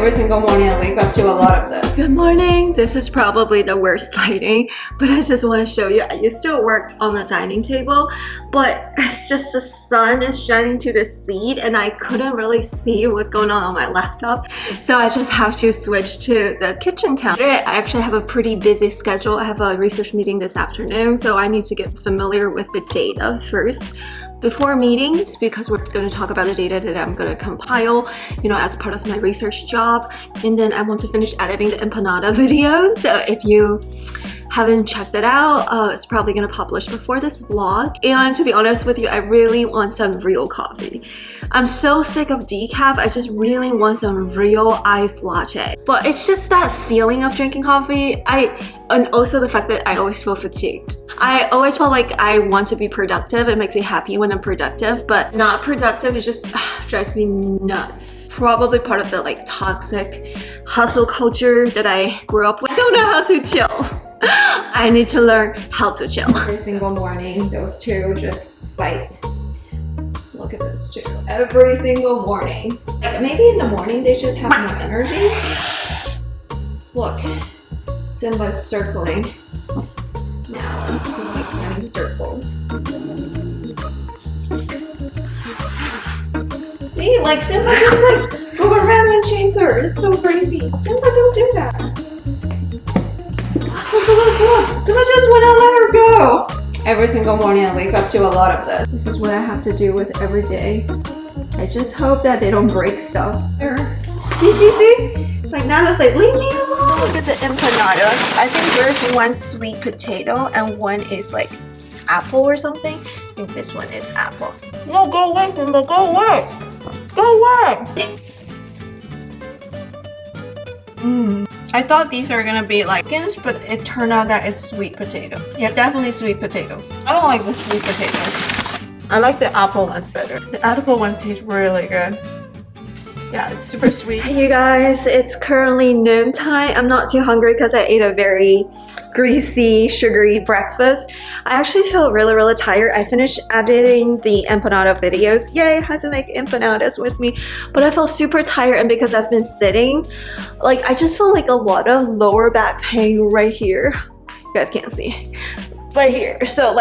Every single morning I wake up to a lot of this. Good morning. This is probably the worst lighting, but I just want to show you. I used to work on the dining table, but it's just the sun is shining to the seat and I couldn't really see what's going on my laptop. So I just have to switch to the kitchen counter. I actually have a pretty busy schedule. I have a research meeting this afternoon, so I need to get familiar with the data first before meetings, because we're going to talk about the data that I'm going to compile, as part of my research job. And then I want to finish editing the empanada video. So if you haven't checked it out, it's probably going to publish before this vlog. And to be honest with you, I really want some real coffee. I'm so sick of decaf. I just really want some real iced latte. But it's just that feeling of drinking coffee. And also the fact that I always feel fatigued. I always feel like I want to be productive. It makes me happy when I'm productive, but not productive, it just drives me nuts. Probably part of the toxic hustle culture that I grew up with. I don't know how to chill. I need to learn how to chill. Every single morning, those two just fight. Look at those two. Every single morning. Maybe in the morning they just have more energy. Look, Simba's circling. Now it seems like running circles. See, Simba just go around and chase her. It's so crazy. Simba, don't do that. Look. Simba just wanna let her go. Every single morning I wake up to a lot of this. This is what I have to do with every day. I just hope that they don't break stuff. There. See? Nana's leave me alone. Look at the empanadas. I think there's one sweet potato and one is apple or something. I think this one is apple. No, go away, Simba, go away. Go away. I thought these are gonna be chickens, but it turned out that it's sweet potato. Yeah, definitely sweet potatoes. I don't like the sweet potatoes. I like the apple ones better. The apple ones taste really good. Yeah, it's super sweet. Hey you guys, it's currently noon time. I'm not too hungry because I ate a very greasy, sugary breakfast. I actually feel really tired. I finished editing the empanada videos. Yay, I had to make empanadas with me. But I felt super tired, and because I've been sitting, I just feel a lot of lower back pain right here. You guys can't see. Right here. So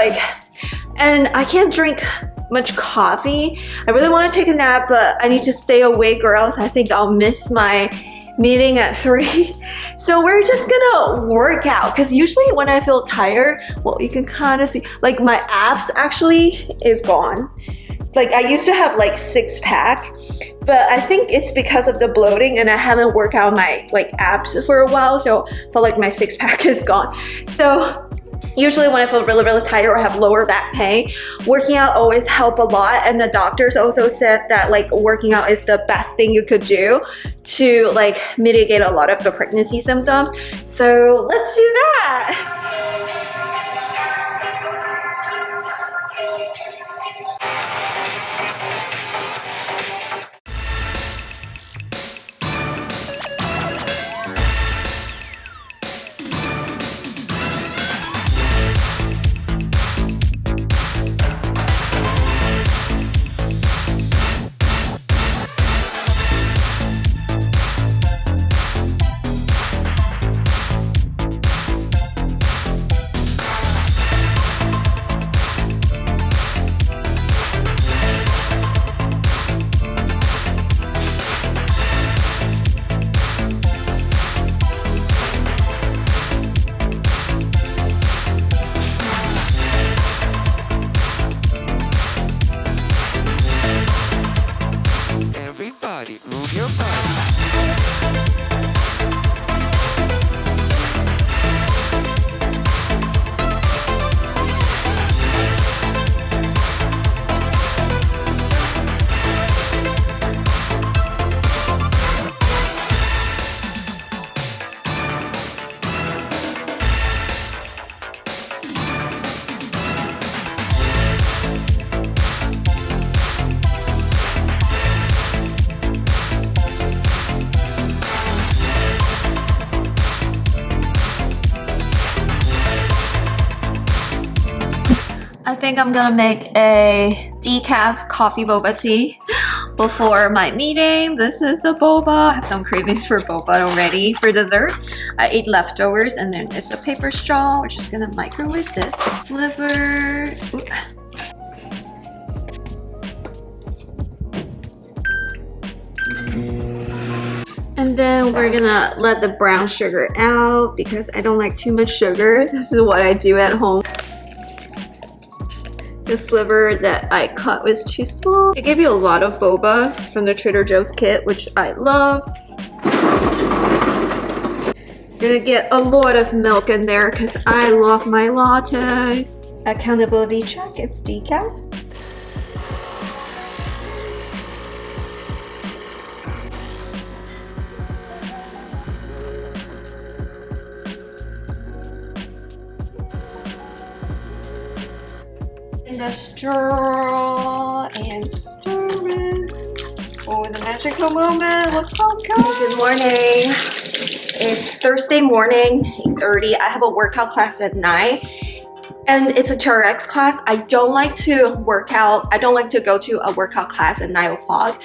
and I can't drink much coffee. I really want to take a nap, but I need to stay awake or else I think I'll miss my meeting at 3. So we're just gonna work out, because usually when I feel tired, well, you can kind of see my abs actually is gone. I used to have 6-pack, but I think it's because of the bloating and I haven't worked out my abs for a while, so I feel my 6-pack is gone. So usually when I feel really tired or have lower back pain, working out always help a lot. And the doctors also said that working out is the best thing you could do to mitigate a lot of the pregnancy symptoms. So let's do that. I think I'm gonna make a decaf coffee boba tea. before my meeting. This is the boba. I have some cravings for boba already. For dessert, I ate leftovers, and then it's a paper straw. We're just gonna microwave this. Liver. Ooh. And then we're gonna let the brown sugar out because I don't like too much sugar. This is what I do at home. This liver that I cut was too small. They give you a lot of boba from the Trader Joe's kit, which I love. Gonna get a lot of milk in there because I love my lattes. Accountability check, it's decaf. The straw and stir it. Oh, the magical moment looks so good. Good morning. It's Thursday morning, 8:30. I have a workout class at 9. And it's a TRX class. I don't like to work out. I don't like to go to a workout class at 9 o'clock,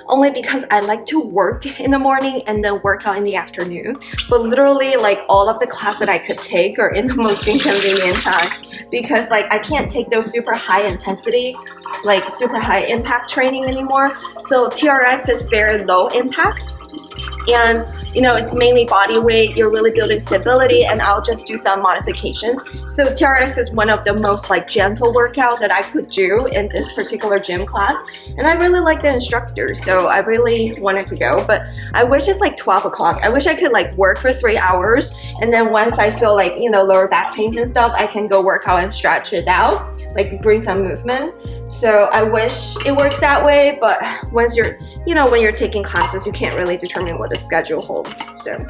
only because I like to work in the morning and then work out in the afternoon. But literally, like, all of the classes that I could take are in the most inconvenient time, because like I can't take those super high intensity, like super high impact training anymore. So TRX is very low impact, and you know, it's mainly body weight. You're really building stability, and I'll just do some modifications. So TRX is one of the most like gentle workout that I could do in this particular gym class, and I really like the instructor, so I really wanted to go. But I wish it's like 12 o'clock. I wish I could like work for 3 hours, and then once I feel like, you know, lower back pains and stuff, I can go work out and stretch it out, like bring some movement. So I wish it works that way, but once you're, you know, when you're taking classes, you can't really determine what the schedule holds. So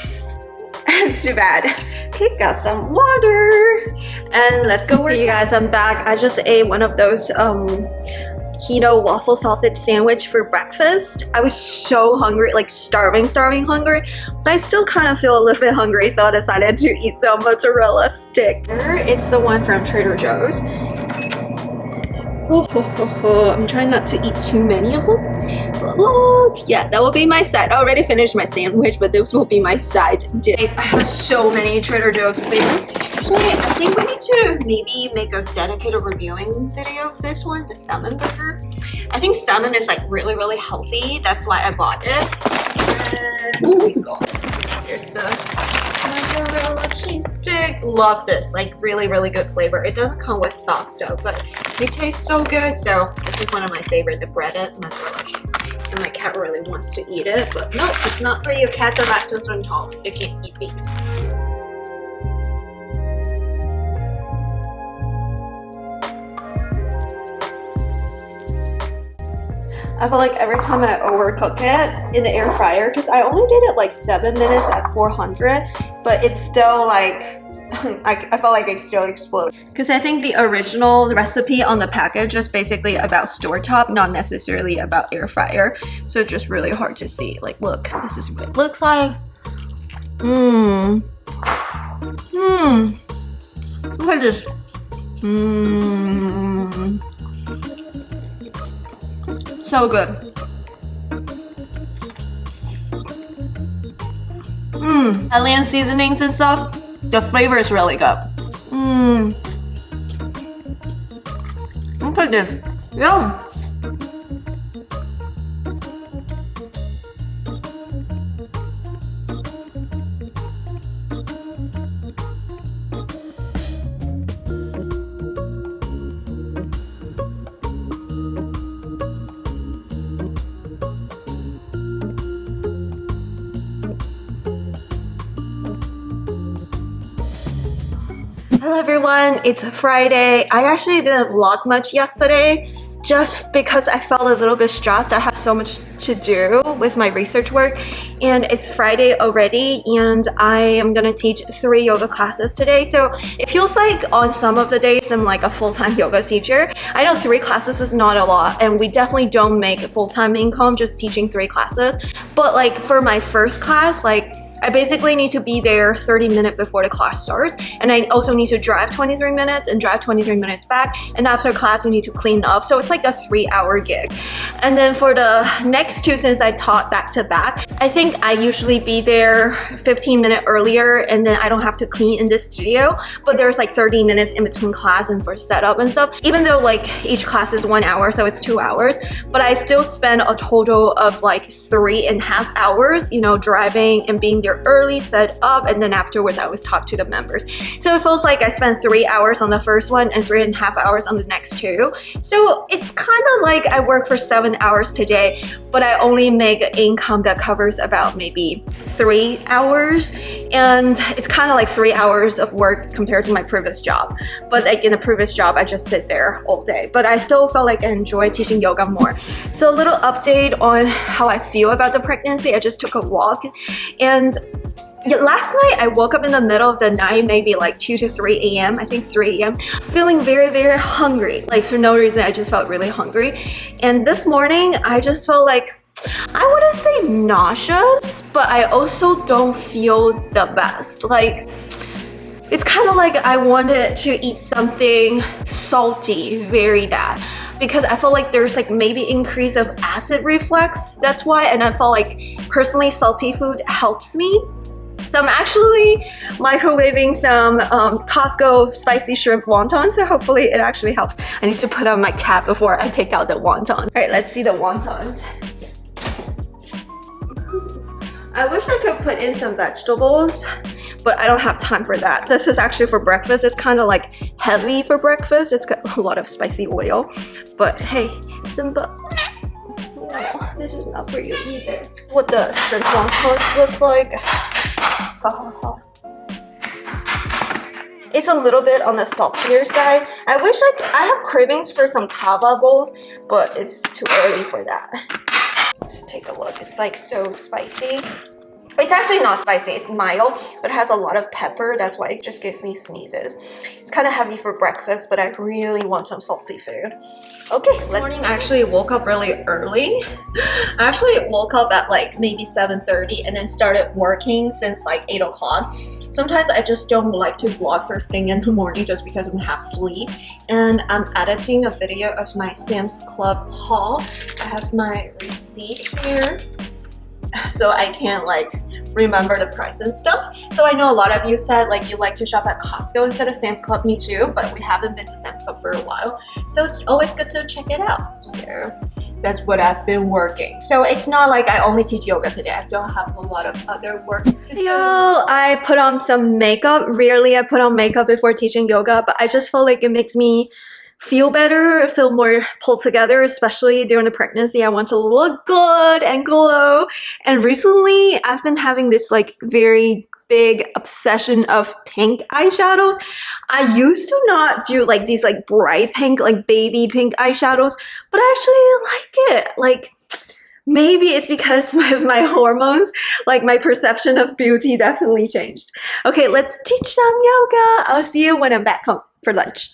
it's too bad. Okay, got some water, and let's go work. Hey you guys, I'm back. I just ate one of those keto waffle sausage sandwich for breakfast. I was so hungry, like starving hungry, but I still kind of feel a little bit hungry, so I decided to eat some mozzarella stick. It's the one from Trader Joe's. I'm trying not to eat too many of them. Yeah, that will be my side. I already finished my sandwich, but this will be my side dish. I have so many Trader Joe's favorites. Actually, I think we need to maybe make a dedicated reviewing video of this one, the salmon burger. I think salmon is like really, really healthy. That's why I bought it. And here we go. Here's the mozzarella cheese stick. Love this, like really, really good flavor. It doesn't come with sauce though, but it tastes so good. So this is one of my favorite, the breaded mozzarella cheese. And my cat really wants to eat it, but no, it's not for you. Cats are lactose intolerant. They can't eat these. I feel like every time I overcook it in the air fryer, because I only did it like 7 minutes at 400, but it's still like, I felt like it still exploded. Because I think the original recipe on the package is basically about stovetop, not necessarily about air fryer. So it's just really hard to see. Like, look, this is what it looks like. Look at this. So good. Italian seasonings and stuff, the flavor is really good. Look at this. Yum. Hello everyone, it's Friday. I actually didn't vlog much yesterday just because I felt a little bit stressed. I had so much to do with my research work, and it's Friday already, and I am gonna teach 3 yoga classes today. So it feels like on some of the days I'm like a full-time yoga teacher. I know 3 classes is not a lot, and we definitely don't make full-time income just teaching 3 classes. But like for my first class, like I basically need to be there 30 minutes before the class starts, and I also need to drive 23 minutes and drive 23 minutes back, and after class you need to clean up, so it's like a 3-hour gig. And then for the next two, since I taught back to back, I think I usually be there 15 minutes earlier, and then I don't have to clean in this studio, but there's like 30 minutes in between class and for setup and stuff, even though like each class is 1 hour, so it's 2 hours, but I still spend a total of like 3.5 hours, you know, driving and being there early, set up, and then afterwards I always talk to the members. So it feels like I spent 3 hours on the first one and 3.5 hours on the next two. So it's kind of like I work for 7 hours today, but I only make an income that covers about maybe 3 hours, and it's kind of like 3 hours of work compared to my previous job. But like in the previous job, I just sit there all day, but I still felt like I enjoy teaching yoga more. So a little update on how I feel about the pregnancy. I just took a walk, and last night I woke up in the middle of the night, maybe like 2 to 3 a.m. I think 3 a.m. feeling very, very hungry. Like for no reason, I just felt really hungry. And this morning, I just felt like, I wouldn't say nauseous, but I also don't feel the best. Like, it's kind of like I wanted to eat something salty very bad, because I felt like there's like maybe increase of acid reflux. That's why, and I felt like personally salty food helps me. So I'm actually microwaving some Costco spicy shrimp wontons, so hopefully it actually helps. I need to put on my cap before I take out the wonton. All right, let's see the wontons. I wish I could put in some vegetables, but I don't have time for that. This is actually for breakfast. It's kind of like heavy for breakfast. It's got a lot of spicy oil, but hey, Simba, no, this is not for you either. What the shrimp wontons looks like. It's a little bit on the saltier side. I wish I have cravings for some kava bowls, but it's too early for that. Just take a look. It's like so spicy. It's actually not spicy, it's mild, but it has a lot of pepper. That's why it just gives me sneezes. It's kind of heavy for breakfast, but I really want some salty food. Okay, this morning I actually woke up really early. I actually woke up at like maybe 7:30 and then started working since like 8 o'clock. Sometimes I just don't like to vlog first thing in the morning just because I don't have sleep. And I'm editing a video of my Sam's Club haul. I have my receipt here, so I can't like remember the price and stuff. So I know a lot of you said like you like to shop at Costco instead of Sam's Club. Me too, but we haven't been to Sam's Club for a while, so it's always good to check it out. So that's what I've been working. So it's not like I only teach yoga today. I still have a lot of other work to do. Yo, I put on some makeup. Rarely I put on makeup before teaching yoga, but I just feel like it makes me feel better, feel more pulled together, especially during the pregnancy. I want to look good and glow. And recently I've been having this like very big obsession of pink eyeshadows. I used to not do like these like bright pink, like baby pink eyeshadows, but I actually like it. Like maybe it's because of my hormones, like my perception of beauty definitely changed. Okay, let's teach some yoga. I'll see you when I'm back home for lunch.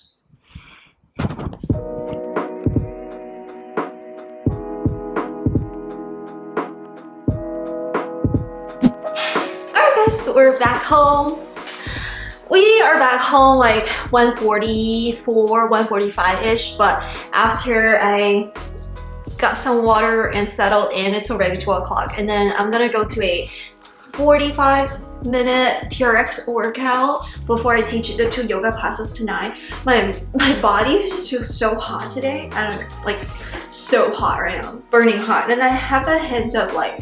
Alright guys, we're back home. We are back home like 1:44, 1:45-ish, but after I got some water and settled in, it's already 12 o'clock, and then I'm gonna go to a 45-minute TRX workout before I teach the 2 yoga classes tonight. My body just feels so hot today. I don't know, like so hot right now, burning hot. And I have a hint of like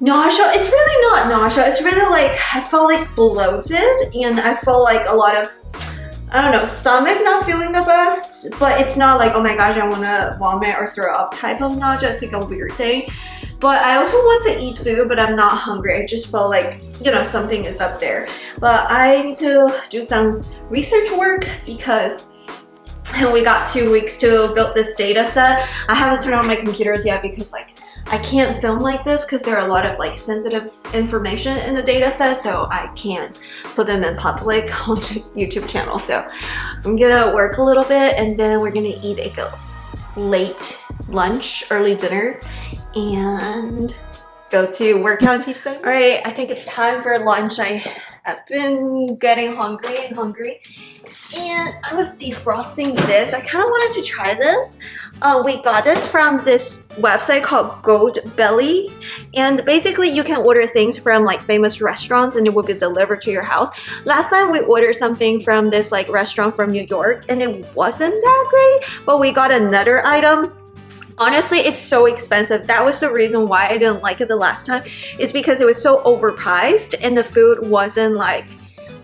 nausea. It's really not nausea. It's really like I felt like bloated, and I felt like a lot of, I don't know, stomach not feeling the best, but it's not like, oh my gosh, I want to vomit or throw up type of nausea. It's like a weird thing. But I also want to eat food, but I'm not hungry. I just felt like, you know, something is up there. But I need to do some research work because we got 2 weeks to build this data set. I haven't turned on my computers yet because like I can't film like this because there are a lot of like sensitive information in the data set, so I can't put them in public on the YouTube channel. So I'm gonna work a little bit, and then we're gonna eat a late lunch, early dinner, and go to workout and teach them. All right, I think it's time for lunch. I've been getting hungry and I was defrosting this. I kind of wanted to try this. We got this from this website called Gold Belly, and basically you can order things from like famous restaurants and it will be delivered to your house. Last time we ordered something from this like restaurant from New York and it wasn't that great, but we got another item. Honestly, it's so expensive. That was the reason why I didn't like it the last time. It's because it was so overpriced and the food wasn't like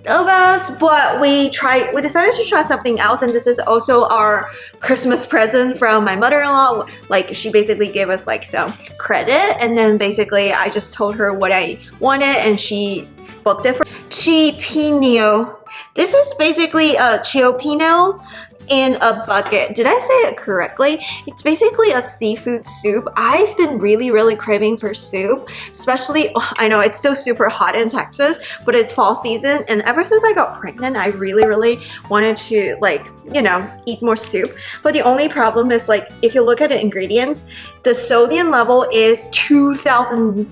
the best. But we decided to try something else, and this is also our Christmas present from my mother-in-law. Like, she basically gave us like some credit, and then basically I just told her what I wanted and she booked it for Cioppino. This is basically a Cioppino in a bucket. Did I say it correctly? It's basically a seafood soup. I've been really craving for soup, especially, I know it's still super hot in Texas, but it's fall season, and ever since I got pregnant, I really wanted to, like, you know, eat more soup. But the only problem is, like, if you look at the ingredients, the sodium level is 2,000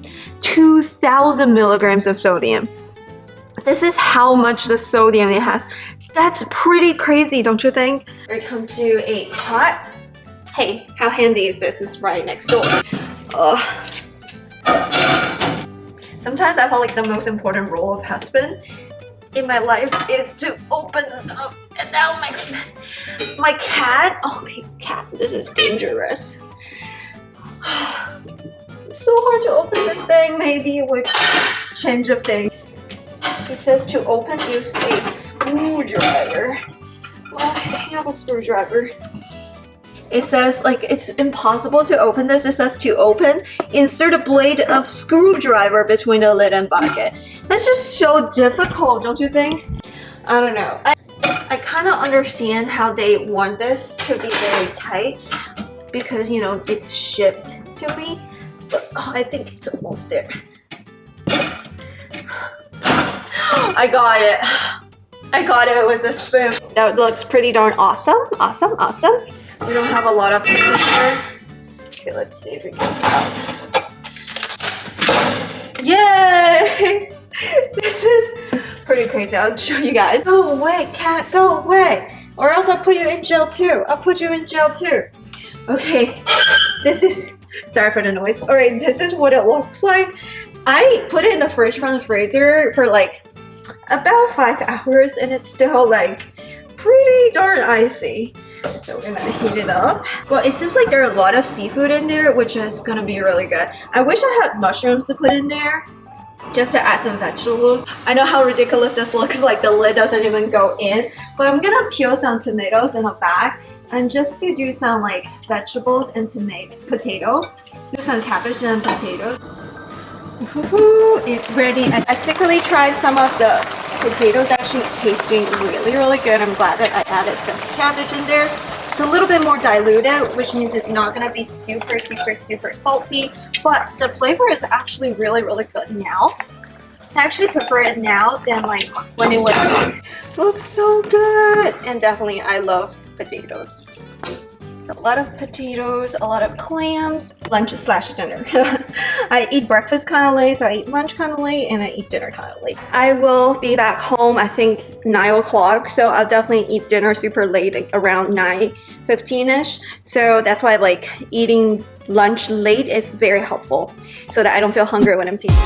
milligrams of sodium. This is how much the sodium it has. That's pretty crazy, don't you think? We come to a pot. Hey, how handy is this? It's right next door. Sometimes I feel like the most important role of husband in my life is to open stuff. And now my cat. Okay, cat, this is dangerous. It's so hard to open this thing. Maybe with change of thing. It says to open, use a screwdriver. Well, I have a screwdriver. It says, like, it's impossible to open this. It says to open, insert a blade of screwdriver between the lid and bucket. That's just so difficult, don't you think? I don't know. I kind of understand how they want this to be very tight because, you know, it's shipped to me. But I think it's almost there. I got it. I got it with a spoon. That looks pretty darn awesome. Awesome. We don't have a lot of paper here. Okay, let's see if it gets out. Yay! This is pretty crazy. I'll show you guys. Go away, cat. Go away. Or else I'll put you in jail too. I'll put you in jail too. Okay. This is... Sorry for the noise. Alright, this is what it looks like. I put it in the fridge from the freezer for like about 5 hours and it's still like pretty darn icy. So we're gonna heat it up. Well, it seems like there are a lot of seafood in there, which is gonna be really good. I wish I had mushrooms to put in there just to add some vegetables. I know how ridiculous this looks, like the lid doesn't even go in, but I'm gonna peel some tomatoes in a bag and just to do some like vegetables and potato. Do some cabbage and potatoes. It's ready. I secretly tried some of the potatoes, actually tasting really good. I'm glad that I added some cabbage in there. It's a little bit more diluted, which means it's not gonna be super salty, but the flavor is actually really good now. I actually prefer it now than like when it was cooked. Looks so good, and definitely I love potatoes. A lot of potatoes, a lot of clams, lunch/dinner. I eat breakfast kind of late, so I eat lunch kind of late, and I eat dinner kind of late. I will be back home, I think 9 o'clock, so I'll definitely eat dinner super late, like around 9:15ish. So that's why like eating lunch late is very helpful, so that I don't feel hungry when I'm teaching.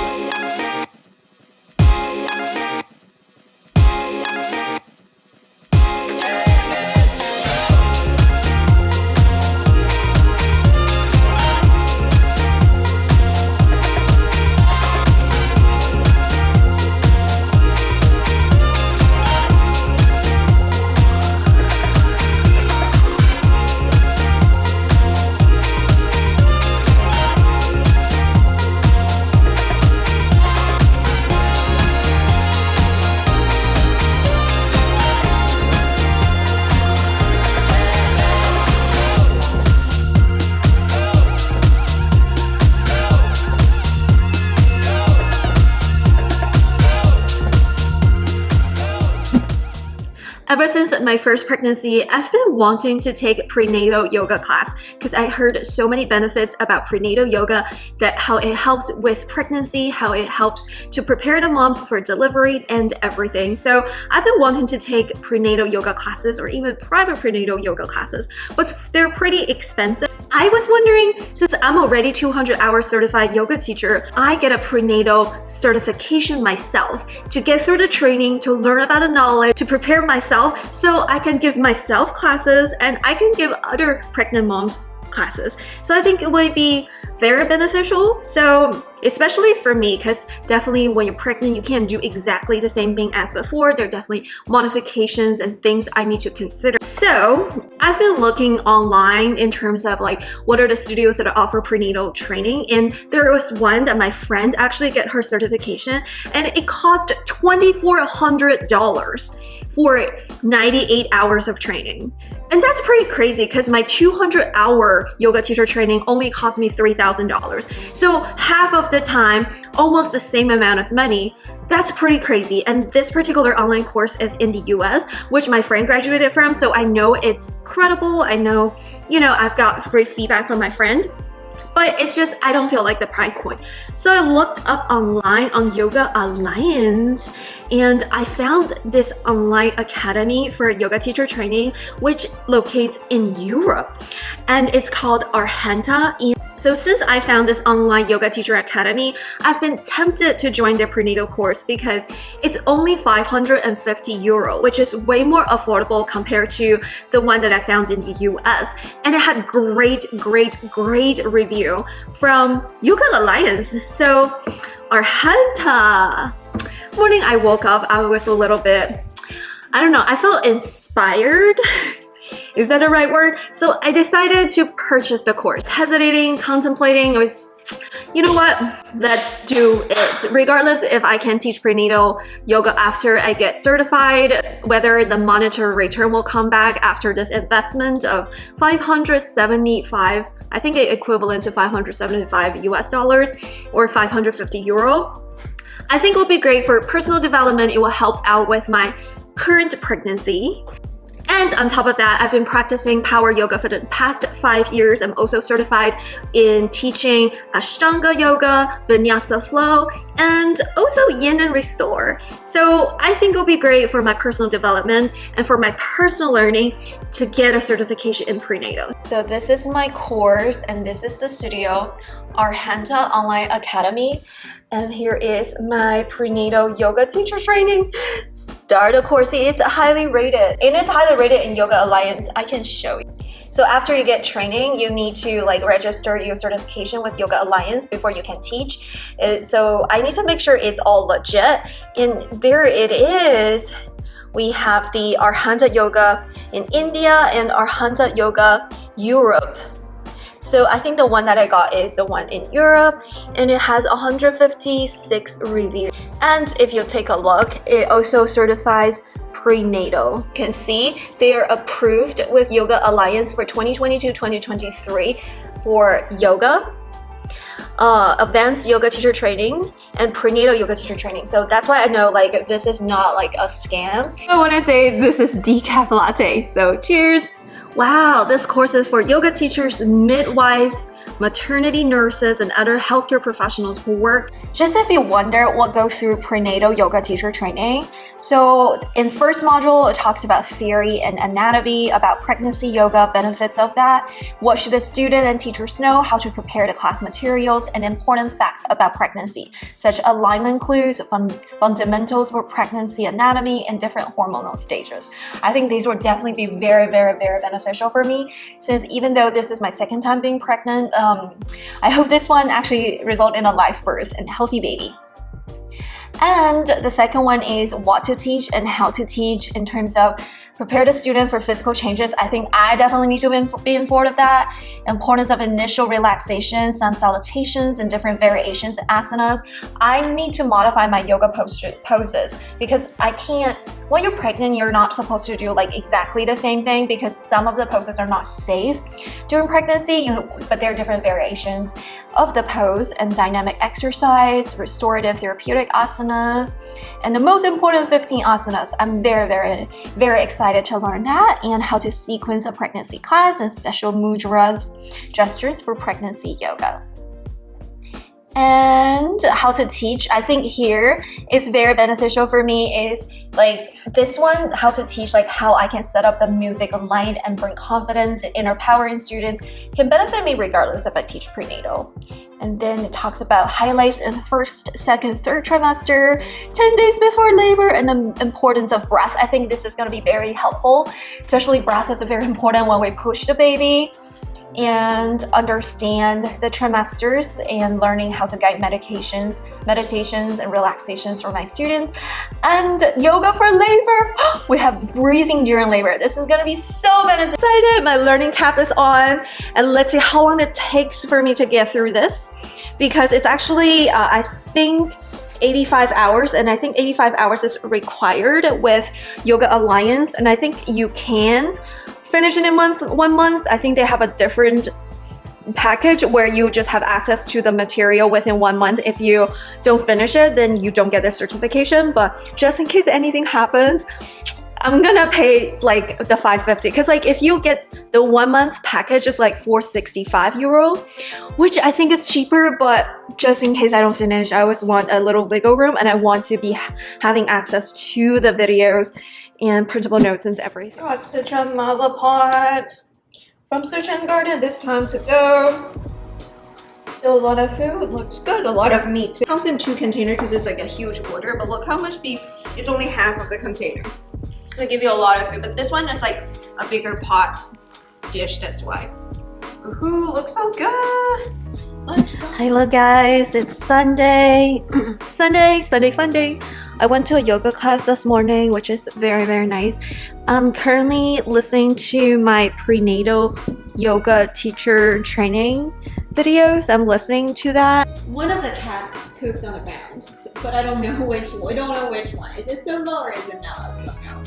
Ever since my first pregnancy, I've been wanting to take prenatal yoga class because I heard so many benefits about prenatal yoga, that how it helps with pregnancy, how it helps to prepare the moms for delivery and everything. So I've been wanting to take prenatal yoga classes or even private prenatal yoga classes, but they're pretty expensive. I was wondering, since I'm already 200-hour certified yoga teacher, I get a prenatal certification myself to get through the training, to learn about the knowledge, to prepare myself so I can give myself classes and I can give other pregnant moms classes. So I think it would be very beneficial. So especially for me, because definitely when you're pregnant, you can't do exactly the same thing as before. There are definitely modifications and things I need to consider. So I've been looking online in terms of like what are the studios that offer prenatal training, and there was one that my friend actually get her certification and it cost $2,400 for 98 hours of training. And that's pretty crazy because my 200-hour yoga teacher training only cost me $3,000. So half of the time, almost the same amount of money. That's pretty crazy. And this particular online course is in the US, which my friend graduated from. So I know it's credible. I know, I've got great feedback from my friend. But it's just, I don't feel like the price point. So I looked up online on Yoga Alliance and I found this online academy for yoga teacher training, which locates in Europe. And it's called Arhanta. So since I found this online yoga teacher academy, I've been tempted to join the prenatal course because it's only 550 euro, which is way more affordable compared to the one that I found in the US. And it had great review from Yoga Alliance. So Arhanta. Morning I woke up, I was a little bit, I don't know, I felt inspired. Is that the right word? So I decided to purchase the course. Hesitating, contemplating, I was, you know what? Let's do it. Regardless if I can teach prenatal yoga after I get certified, whether the monetary return will come back after this investment of 575, I think it equivalent to 575 US dollars or 550 euro. I think it will be great for personal development. It will help out with my current pregnancy. And on top of that, I've been practicing power yoga for the past 5 years. I'm also certified in teaching Ashtanga yoga, Vinyasa flow, and also yin and restore. So I think it'll be great for my personal development and for my personal learning to get a certification in prenatal. So this is my course and this is the studio, Arhanta Online Academy. And here is my prenatal yoga teacher training starter course. See, it's highly rated, and it's highly rated in Yoga Alliance. I can show you. So after you get training, you need to register your certification with Yoga Alliance before you can teach. So I need to make sure it's all legit. And there it is. We have the Arhanta Yoga in India and Arhanta Yoga Europe. So I think the one that I got is the one in Europe, and it has 156 reviews. And if you take a look, it also certifies prenatal. You can see they are approved with Yoga Alliance for 2022-2023 for yoga, advanced yoga teacher training, and prenatal yoga teacher training. So that's why I know this is not a scam. I want to say this is decaf latte. So cheers. Wow, this course is for yoga teachers, midwives, maternity nurses, and other healthcare professionals who work. Just if you wonder what goes through prenatal yoga teacher training, so in first module, it talks about theory and anatomy, about pregnancy yoga, benefits of that, what should a student and teachers know, how to prepare the class materials, and important facts about pregnancy, such alignment clues, fundamentals for pregnancy anatomy, and different hormonal stages. I think these would definitely be very beneficial for me, since even though this is my second time being pregnant, I hope this one actually result in a live birth and healthy baby. And the second one is what to teach and how to teach in terms of prepare the student for physical changes. I think I definitely need to be informed of that. Importance of initial relaxation, sun salutations, and different variations in asanas. I need to modify my yoga poses because I can't, when you're pregnant, you're not supposed to do like exactly the same thing because some of the poses are not safe during pregnancy, but there are different variations of the pose and dynamic exercise, restorative therapeutic asanas, and the most important 15 asanas. I'm very excited to learn that and how to sequence a pregnancy class and special mudras, gestures for pregnancy yoga. And how to teach, I think here is very beneficial for me is like this one, how to teach, like how I can set up the music and light and bring confidence and inner power in students can benefit me regardless if I teach prenatal. And then it talks about highlights in the first, second, third trimester, 10 days before labor, and the importance of breath. I think this is going to be very helpful, especially breath is very important when we push the baby, and understand the trimesters and learning how to guide meditations and relaxations for my students. And yoga for labor. We have breathing during labor. This is going to be so beneficial. Excited, my learning cap is on, and let's see how long it takes for me to get through this, because it's actually I think 85 hours, and I think 85 hours is required with Yoga Alliance, and I think you can finish it in 1 month. I think they have a different package where you just have access to the material within 1 month. If you don't finish it, then you don't get the certification. But just in case anything happens, I'm gonna pay like the 550, because like if you get the 1 month package, it's like 465 euro, which I think is cheaper. But just in case I don't finish, I always want a little wiggle room, and I want to be having access to the videos and printable notes and everything. Got such a Malapot from Search and Garden. This time to go. Still a lot of food. Looks good. A lot of meat too. Comes in 2 containers because it's like a huge order. But look how much beef. It's only half of the container. They give you a lot of food, but this one is like a bigger pot dish. That's why. Ooh, looks so good. Hello guys, it's Sunday. Sunday fun day. I went to a yoga class this morning, which is very nice. I'm currently listening to my prenatal yoga teacher training videos. I'm listening to that. One of the cats pooped on a bound, but I don't know which one. We don't know which one. Is it Simba or is it Nella? We don't know.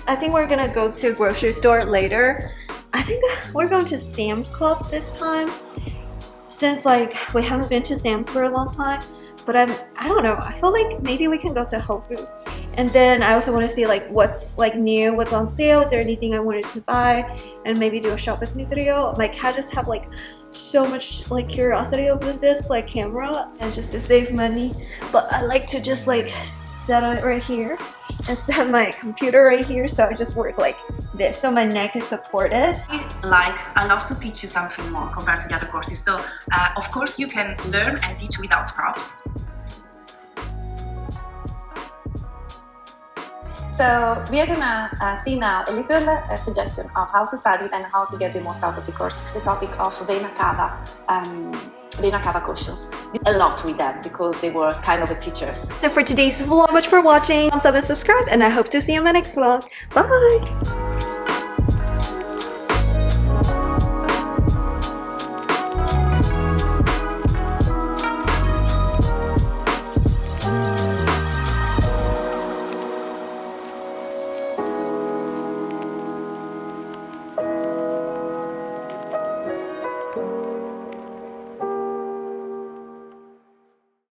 I think we're gonna go to a grocery store later. I think we're going to Sam's Club this time, since like we haven't been to Sam's for a long time. But I don't know, I feel like maybe we can go to Whole Foods. And then I also want to see like what's like new, what's on sale, is there anything I wanted to buy, and maybe do a shop with me video. My cat just have like so much like curiosity over this like camera, and just to save money. But I like to just like set it right here and set my computer right here, so I just work like this so my neck is supported. I love to teach you something more compared to the other courses. So of course you can learn and teach without props. So we are gonna see now a little suggestion of how to study and how to get the most out of the course. The topic of vena cava cushions. A lot with them because they were kind of the teachers. So for today's vlog, much for watching. Thumbs up and subscribe, and I hope to see you in my next vlog. Bye!